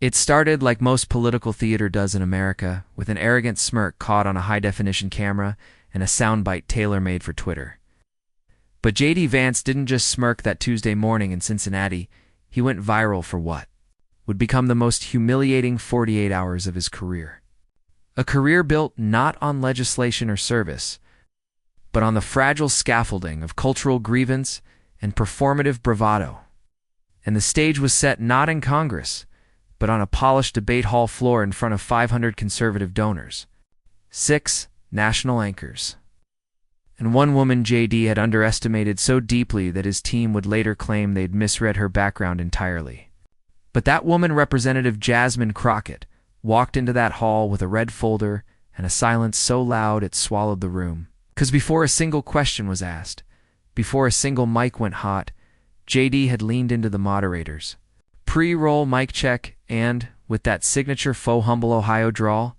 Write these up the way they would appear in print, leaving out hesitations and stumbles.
It started like most political theater does in America, with an arrogant smirk caught on a high-definition camera and a soundbite tailor-made for Twitter. But JD Vance didn't just smirk that Tuesday morning in Cincinnati. He went viral for what would become the most humiliating 48 hours of his career. A career built not on legislation or service, but on the fragile scaffolding of cultural grievance and performative bravado. And the stage was set not in Congress, but on a polished debate hall floor in front of 500 conservative donors, 6 national anchors, and one woman JD had underestimated so deeply that his team would later claim they'd misread her background entirely. But that woman, Representative Jasmine Crockett, walked into that hall with a red folder and a silence so loud it swallowed the room. 'Cause before a single question was asked, before a single mic went hot, JD had leaned into the moderators. Pre-roll mic check and, with that signature faux humble Ohio drawl,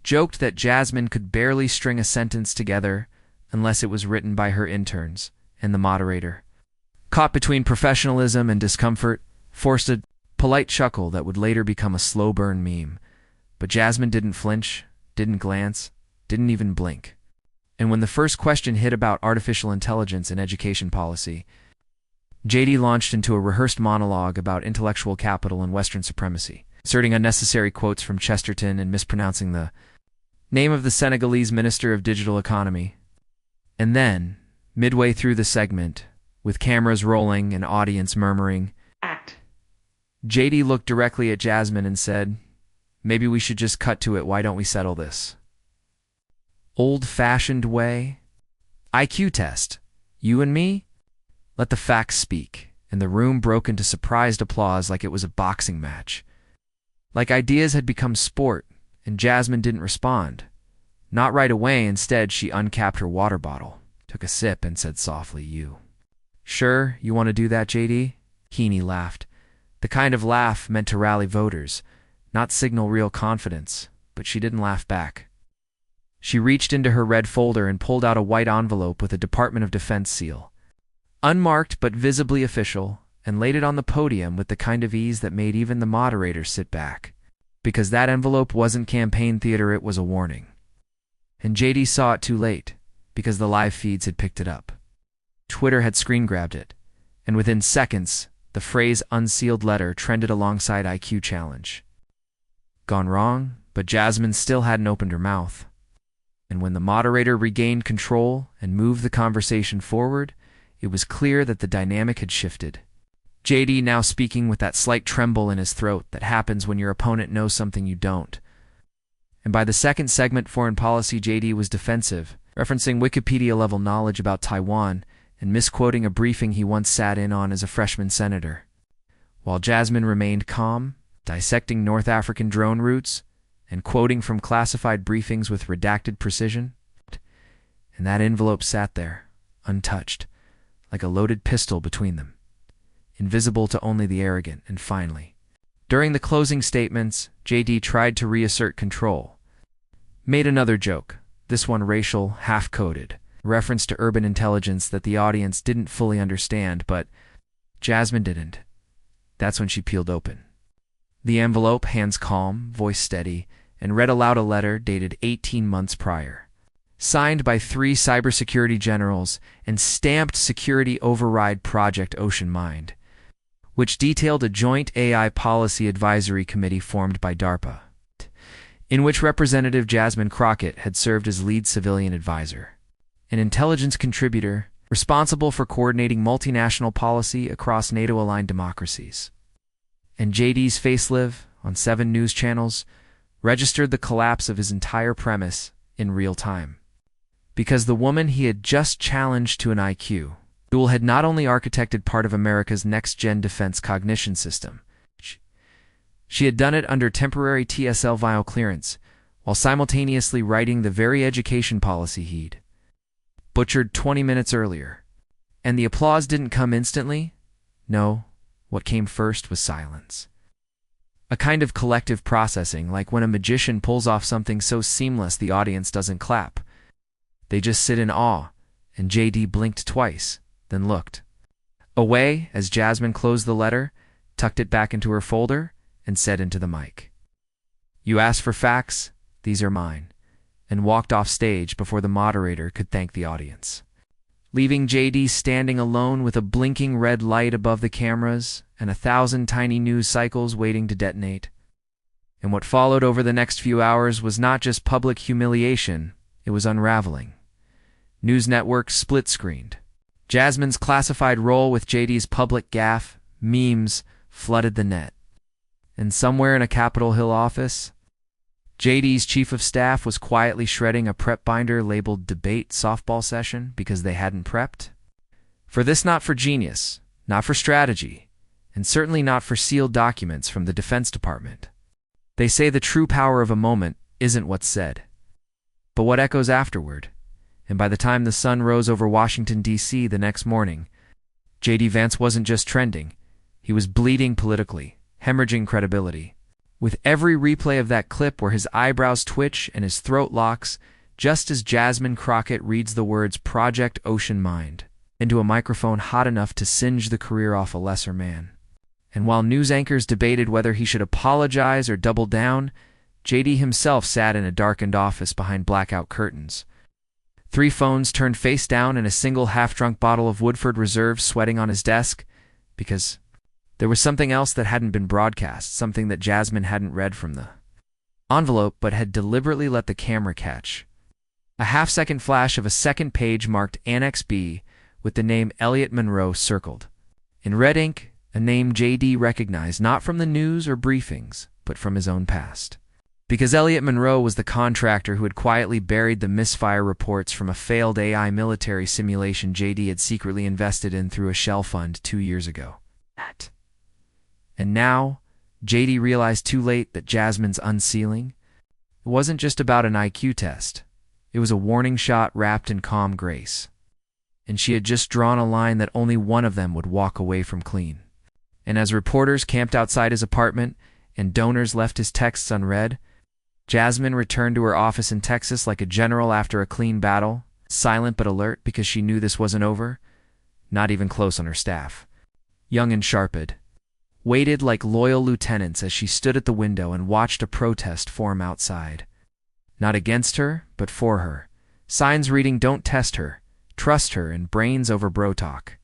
joked that Jasmine could barely string a sentence together unless it was written by her interns, and the moderator, caught between professionalism and discomfort, forced a polite chuckle that would later become a slow burn meme. But Jasmine didn't flinch, didn't glance, didn't even blink. And when the first question hit about artificial intelligence and education policy, JD launched into a rehearsed monologue about intellectual capital and Western supremacy, inserting unnecessary quotes from Chesterton and mispronouncing the name of the Senegalese Minister of Digital Economy. And then, midway through the segment, with cameras rolling and audience murmuring, "Act," JD looked directly at Jasmine and said, "Maybe we should just cut to it. Why don't we settle this?" Old-fashioned way? IQ test. You and me? Let the facts speak, and the room broke into surprised applause like it was a boxing match. Like ideas had become sport, and Jasmine didn't respond. Not right away. Instead, she uncapped her water bottle, took a sip, and said softly, "You sure you want to do that, JD?" Heaney laughed. The kind of laugh meant to rally voters, not signal real confidence, but she didn't laugh back. She reached into her red folder and pulled out a white envelope with a Department of Defense seal, unmarked but visibly official, and laid it on the podium with the kind of ease that made even the moderator sit back. Because that envelope wasn't campaign theater, it was a warning. And JD saw it too late, because the live feeds had picked it up. Twitter had screen grabbed it, and within seconds, the phrase "unsealed letter" trended alongside IQ challenge. Gone wrong, but Jasmine still hadn't opened her mouth. And when the moderator regained control and moved the conversation forward, it was clear that the dynamic had shifted. JD now speaking with that slight tremble in his throat that happens when your opponent knows something you don't. And by the second segment, foreign policy, JD was defensive, referencing Wikipedia-level knowledge about Taiwan and misquoting a briefing he once sat in on as a freshman senator, while Jasmine remained calm, dissecting North African drone routes and quoting from classified briefings with redacted precision. And that envelope sat there, untouched, like a loaded pistol between them, invisible to only the arrogant. And finally, during the closing statements, JD tried to reassert control. Made another joke, this one racial, half-coded, reference to urban intelligence that the audience didn't fully understand, but Jasmine didn't. That's when she peeled open the envelope, hands calm, voice steady, and read aloud a letter dated 18 months prior, signed by 3 cybersecurity generals and stamped Security Override Project Ocean Mind, which detailed a joint AI policy advisory committee formed by DARPA, in which Representative Jasmine Crockett had served as lead civilian advisor, an intelligence contributor responsible for coordinating multinational policy across NATO-aligned democracies. And JD's facelift on 7 news channels registered the collapse of his entire premise in real time. Because the woman he had just challenged to an IQ duel had not only architected part of America's next-gen defense cognition system, she had done it under temporary TSL vial clearance, while simultaneously writing the very education policy he'd butchered 20 minutes earlier. And the applause didn't come instantly. No, what came first was silence. A kind of collective processing, like when a magician pulls off something so seamless the audience doesn't clap. They just sit in awe, and JD blinked twice, then looked away as Jasmine closed the letter, tucked it back into her folder, and said into the mic, "You asked for facts, these are mine," and walked off stage before the moderator could thank the audience, leaving JD standing alone with a blinking red light above the cameras and 1,000 tiny news cycles waiting to detonate. And what followed over the next few hours was not just public humiliation, it was unraveling. News networks split-screened. Jasmine's classified role with JD's public gaffe, memes, flooded the net. And somewhere in a Capitol Hill office, JD's chief of staff was quietly shredding a prep binder labeled "Debate Softball Session" because they hadn't prepped. For this, not for genius, not for strategy, and certainly not for sealed documents from the Defense Department. They say the true power of a moment isn't what's said, but what echoes afterward. And by the time the sun rose over Washington, D.C. the next morning, JD Vance wasn't just trending, he was bleeding politically, hemorrhaging credibility. With every replay of that clip where his eyebrows twitch and his throat locks, just as Jasmine Crockett reads the words "Project Ocean Mind" into a microphone hot enough to singe the career off a lesser man. And while news anchors debated whether he should apologize or double down, JD himself sat in a darkened office behind blackout curtains. 3 phones turned face down and a single half-drunk bottle of Woodford Reserve sweating on his desk, because there was something else that hadn't been broadcast, something that Jasmine hadn't read from the envelope but had deliberately let the camera catch. A half-second flash of a second page marked Annex B with the name Elliot Monroe circled. In red ink, a name JD recognized not from the news or briefings, but from his own past. Because Elliot Monroe was the contractor who had quietly buried the misfire reports from a failed AI military simulation JD had secretly invested in through a shell fund 2 years ago. And now, JD realized too late that Jasmine's unsealing, it wasn't just about an IQ test. It was a warning shot wrapped in calm grace. And she had just drawn a line that only one of them would walk away from clean. And as reporters camped outside his apartment and donors left his texts unread, Jasmine returned to her office in Texas like a general after a clean battle, silent but alert because she knew this wasn't over, not even close on her staff. Young and sharped, waited like loyal lieutenants as she stood at the window and watched a protest form outside. Not against her, but for her. Signs reading "Don't test her, trust her," and "Brains over bro talk."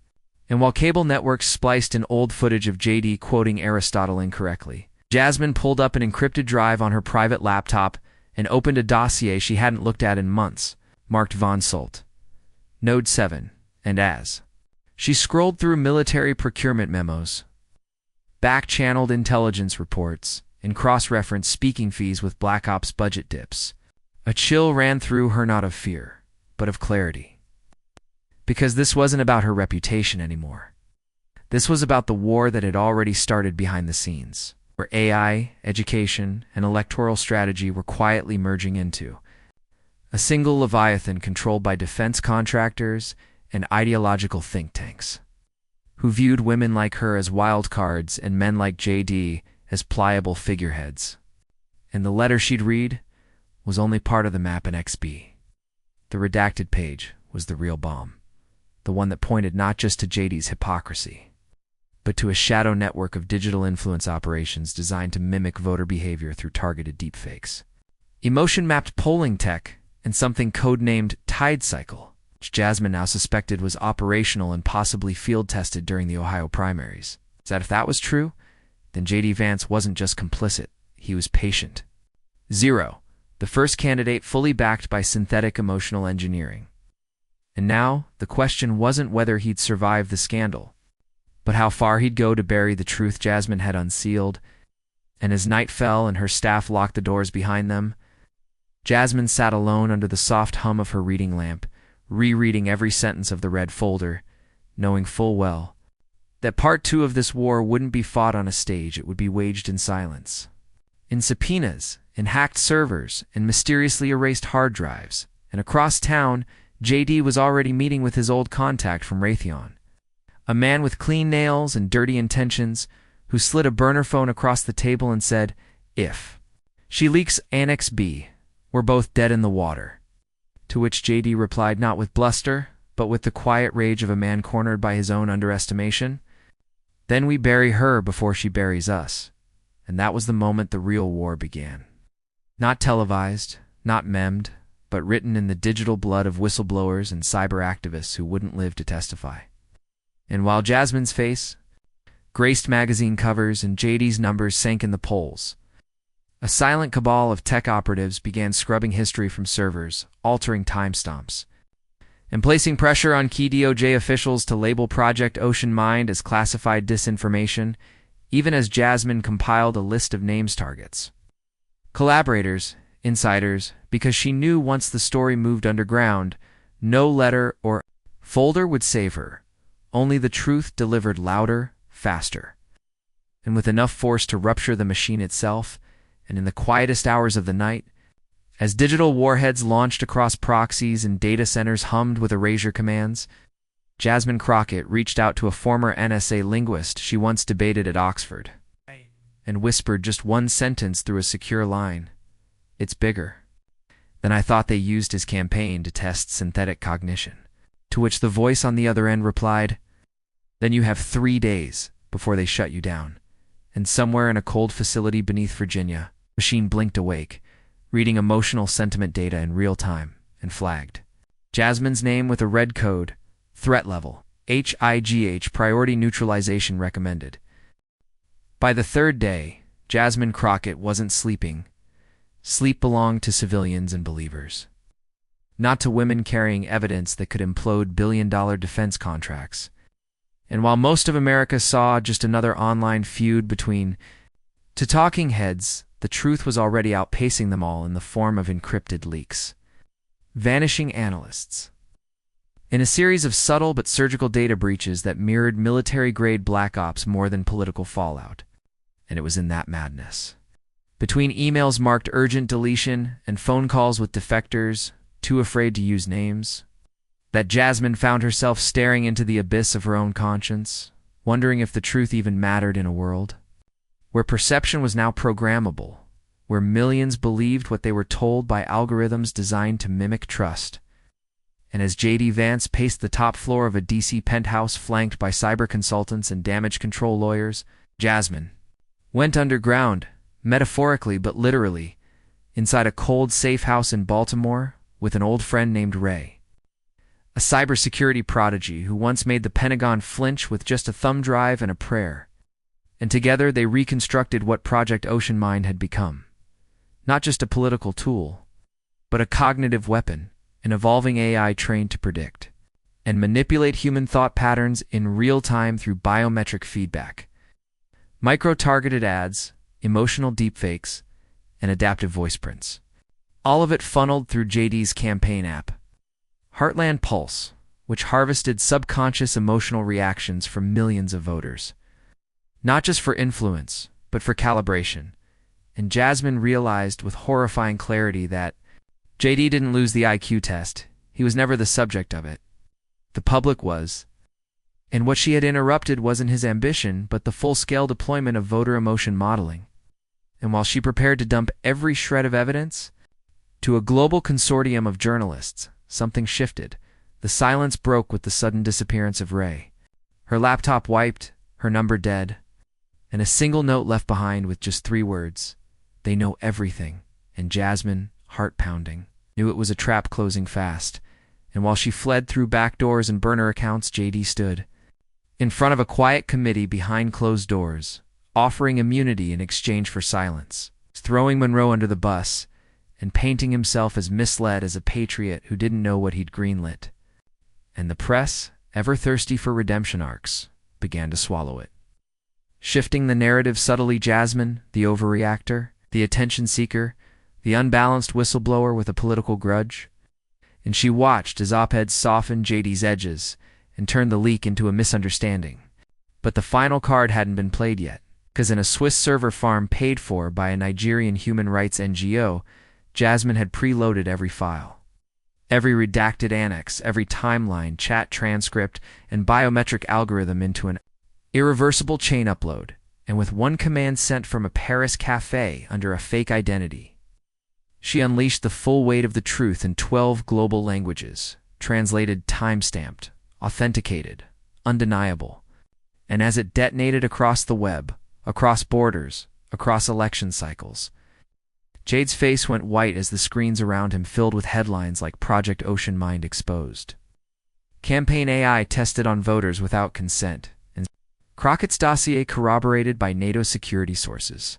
And while cable networks spliced in old footage of JD quoting Aristotle incorrectly, Jasmine pulled up an encrypted drive on her private laptop and opened a dossier she hadn't looked at in months, marked Von Sult, Node 7, and as. She scrolled through military procurement memos, back-channeled intelligence reports, and cross-referenced speaking fees with Black Ops budget dips. A chill ran through her, not of fear, but of clarity. Because this wasn't about her reputation anymore. This was about the war that had already started behind the scenes, where AI, education, and electoral strategy were quietly merging into a single leviathan controlled by defense contractors and ideological think tanks, who viewed women like her as wild cards and men like JD as pliable figureheads. And the letter she'd read was only part of the map in XB. The redacted page was the real bomb, the one that pointed not just to JD's hypocrisy, but to a shadow network of digital influence operations designed to mimic voter behavior through targeted deepfakes. Emotion-mapped polling tech and something codenamed Tide Cycle, which Jasmine now suspected was operational and possibly field-tested during the Ohio primaries. So that if that was true, then JD Vance wasn't just complicit, he was patient. 0, the first candidate fully backed by synthetic emotional engineering. And now, the question wasn't whether he'd survive the scandal, but how far he'd go to bury the truth Jasmine had unsealed. And as night fell and her staff locked the doors behind them, Jasmine sat alone under the soft hum of her reading lamp, rereading every sentence of the red folder, knowing full well that part 2 of this war wouldn't be fought on a stage, it would be waged in silence. In subpoenas, in hacked servers, in mysteriously erased hard drives. And across town, JD was already meeting with his old contact from Raytheon, a man with clean nails and dirty intentions, who slid a burner phone across the table and said, "If she leaks Annex B, we're both dead in the water." To which JD replied not with bluster, but with the quiet rage of a man cornered by his own underestimation, "Then we bury her before she buries us, and that was the moment the real war began. Not televised, not memed, but written in the digital blood of whistleblowers and cyber activists who wouldn't live to testify. And while Jasmine's face graced magazine covers and JD's numbers sank in the polls, a silent cabal of tech operatives began scrubbing history from servers, altering timestamps, and placing pressure on key DOJ officials to label Project Ocean Mind as classified disinformation, even as Jasmine compiled a list of names targets. Collaborators, insiders, because she knew once the story moved underground, no letter or folder would save her. Only the truth delivered louder, faster, and with enough force to rupture the machine itself. And in the quietest hours of the night, as digital warheads launched across proxies and data centers hummed with erasure commands, Jasmine Crockett reached out to a former NSA linguist she once debated at Oxford and whispered just one sentence through a secure line. "It's bigger." Then I thought they used his campaign to test synthetic cognition, to which the voice on the other end replied, "Then you have 3 days before they shut you down." And somewhere in a cold facility beneath Virginia, machine blinked awake, reading emotional sentiment data in real time, and flagged Jasmine's name with a red code, threat level, HIGH, priority neutralization recommended. By the third day, Jasmine Crockett wasn't sleeping. Sleep belonged to civilians and believers, not to women carrying evidence that could implode billion-dollar defense contracts. And while most of America saw just another online feud between two talking heads, the truth was already outpacing them all in the form of encrypted leaks. Vanishing analysts. In a series of subtle but surgical data breaches that mirrored military-grade black ops more than political fallout. And it was in that madness, between emails marked urgent deletion and phone calls with defectors, too afraid to use names, that Jasmine found herself staring into the abyss of her own conscience, wondering if the truth even mattered in a world where perception was now programmable, where millions believed what they were told by algorithms designed to mimic trust. And as JD Vance paced the top floor of a DC penthouse flanked by cyber consultants and damage control lawyers, Jasmine went underground, metaphorically but literally, inside a cold, safe house in Baltimore with an old friend named Ray, a cybersecurity prodigy who once made the Pentagon flinch with just a thumb drive and a prayer. And together they reconstructed what Project Ocean Mind had become. Not just a political tool, but a cognitive weapon, an evolving AI trained to predict and manipulate human thought patterns in real time through biometric feedback, micro-targeted ads, emotional deepfakes, and adaptive voice prints. All of it funneled through JD's campaign app, Heartland Pulse, which harvested subconscious emotional reactions from millions of voters. Not just for influence, but for calibration. And Jasmine realized with horrifying clarity that JD didn't lose the IQ test. He was never the subject of it. The public was. And what she had interrupted wasn't his ambition, but the full-scale deployment of voter emotion modeling. And while she prepared to dump every shred of evidence to a global consortium of journalists, something shifted. The silence broke with the sudden disappearance of Ray. Her laptop wiped, her number dead, and a single note left behind with just 3 words. "They know everything." And Jasmine, heart pounding, knew it was a trap closing fast. And while she fled through back doors and burner accounts, JD stood in front of a quiet committee behind closed doors, offering immunity in exchange for silence, throwing Monroe under the bus, and painting himself as misled as a patriot who didn't know what he'd greenlit. And the press, ever thirsty for redemption arcs, began to swallow it. Shifting the narrative subtly, Jasmine, the overreactor, the attention seeker, the unbalanced whistleblower with a political grudge. And she watched as op-eds softened JD's edges and turned the leak into a misunderstanding. But the final card hadn't been played yet, because in a Swiss server farm paid for by a Nigerian human rights NGO, Jasmine had preloaded every file. Every redacted annex, every timeline, chat transcript, and biometric algorithm into an irreversible chain upload, and with one command sent from a Paris cafe under a fake identity. She unleashed the full weight of the truth in 12 global languages, translated, time-stamped, authenticated, undeniable. And as it detonated across the web, across borders, across election cycles. Jade's face went white as the screens around him filled with headlines like Project Ocean Mind Exposed. Campaign AI tested on voters without consent, and Crockett's dossier corroborated by NATO security sources.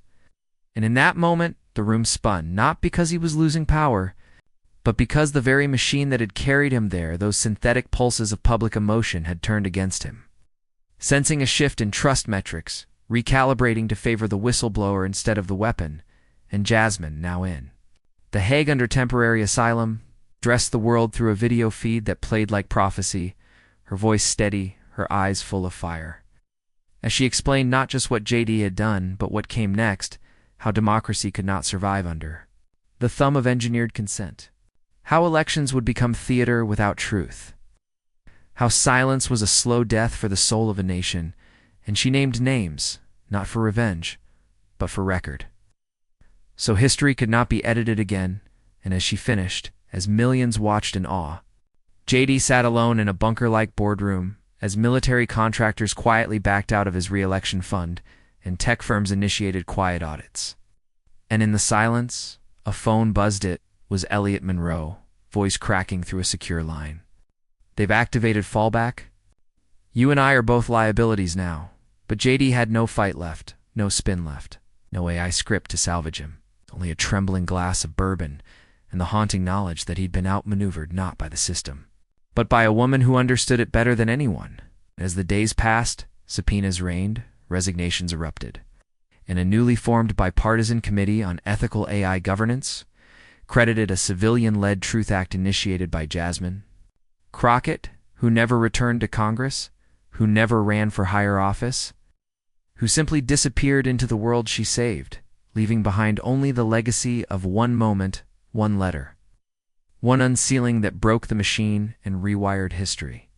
And in that moment, the room spun, not because he was losing power, but because the very machine that had carried him there, those synthetic pulses of public emotion, had turned against him. Sensing a shift in trust metrics, recalibrating to favor the whistleblower instead of the weapon, and Jasmine, now in The Hague under temporary asylum, dressed the world through a video feed that played like prophecy, her voice steady, her eyes full of fire. As she explained not just what JD had done, but what came next, how democracy could not survive under the thumb of engineered consent. How elections would become theater without truth. How silence was a slow death for the soul of a nation, and she named names, not for revenge, but for record. So history could not be edited again, and as she finished, as millions watched in awe, JD sat alone in a bunker-like boardroom as military contractors quietly backed out of his re-election fund and tech firms initiated quiet audits. And in the silence, a phone buzzed. It was Elliot Monroe, voice cracking through a secure line. "They've activated fallback? You and I are both liabilities now." But JD had no fight left, no spin left, no AI script to salvage him, only a trembling glass of bourbon and the haunting knowledge that he'd been outmaneuvered not by the system, but by a woman who understood it better than anyone. As the days passed, subpoenas reigned, resignations erupted, and a newly formed bipartisan committee on ethical AI governance credited a civilian-led Truth Act initiated by Jasmine Crockett, who never returned to Congress, who never ran for higher office, who simply disappeared into the world she saved, leaving behind only the legacy of one moment, one letter, one unsealing that broke the machine and rewired history.